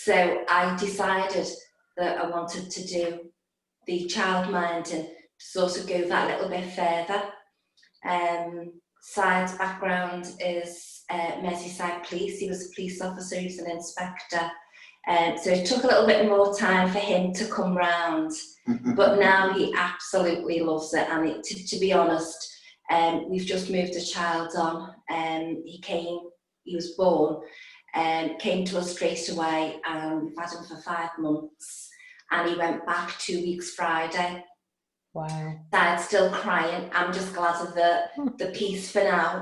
So I decided that I wanted to do the childmind and sort of go that little bit further. Saeid's background is Merseyside Police. He was a police officer, he was an inspector. So it took a little bit more time for him to come round, but now he absolutely loves it. And to be honest, we've just moved a child on. He was born, came to us straight away, and we've had him for 5 months, and he went back 2 weeks Friday. Wow. Dad's still crying. I'm just glad of the peace for now.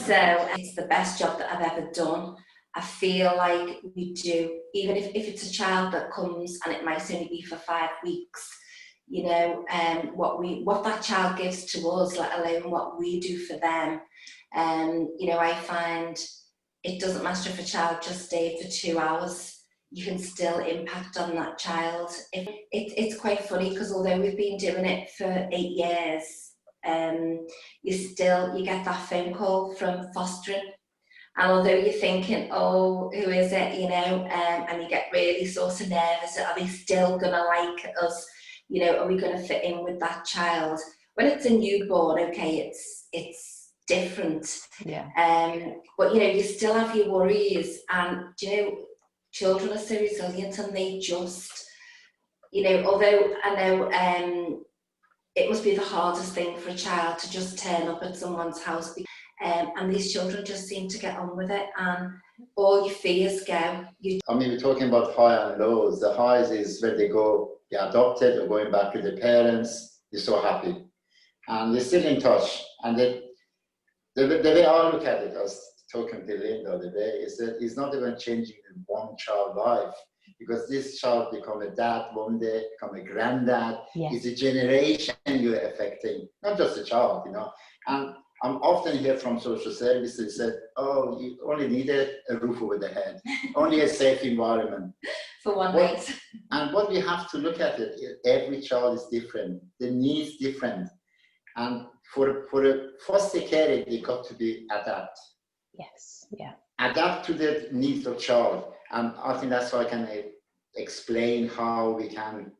So it's the best job that I've ever done. I feel like we do, even if it's a child that comes and it might only be for 5 weeks, you know, what that child gives to us, let alone what we do for them. You know, I find it doesn't matter if a child just stayed for 2 hours, you can still impact on that child. It's quite funny because although we've been doing it for 8 years, you get that phone call from fostering. And although you're thinking, oh, who is it, you know, and you get really sort of nervous, are they still going to like us? You know, are we going to fit in with that child? When it's a newborn, okay, it's different. Yeah. But, you know, you still have your worries. And, you know, children are so resilient and they just, you know, although I know it must be the hardest thing for a child to just turn up at someone's house. And these children just seem to get on with it, and all your fears go. I mean, we're talking about high and lows. The highs is when they go, they're adopted or going back to their parents, they're so happy. And they're still in touch. And the way I look at it, I was talking to Lynn the other day, is that it's not even changing one child's life. Because this child become a dad one day, become a granddad. Yes. It's a generation you're affecting, not just a child, you know. And I'm often hear from social services that, oh, you only need a roof over the head, only a safe environment. For one night. And what we have to look at it, every child is different, the needs different. And for a foster care, they got to be adapt. Yes, yeah. Adapt to the needs of child. And I think that's how I can explain how we can,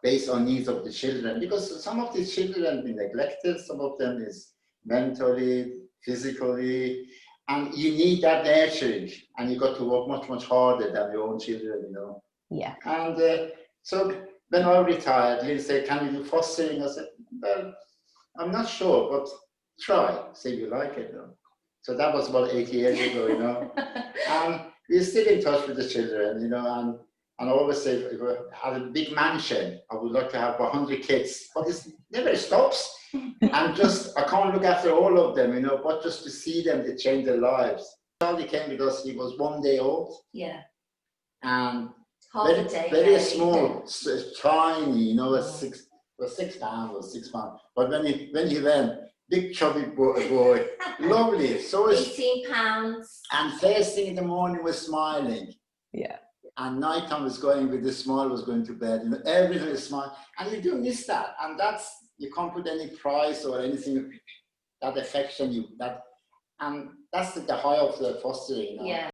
based on needs of the children, because some of these children have been neglected, some of them is mentally, physically, and you need that nurturing, and you got to work much, much harder than your own children, you know. Yeah. And so when I retired, Lynn said, can you do fostering? I said, well, I'm not sure, but try, see if you like it, you know. So that was about 8 years ago, you know. And we're still in touch with the children, you know, and I always say, if I had a big mansion, I would like to have 100 kids, but it never stops. And just, I can't look after all of them, you know, but just to see them, they change their lives. Charlie came because he was 1 day old. Yeah. And very small, tiny, you know, 6 pounds or 6 pounds. But when he went, big chubby boy, lovely. So 18 pounds. And first thing in the morning was smiling. Yeah. And nighttime was going with the smile, was going to bed. You know, everything is smile. And you do miss that. And that's, you can't put any price or anything, that affection and that's the high of the fostering. You know? Yeah.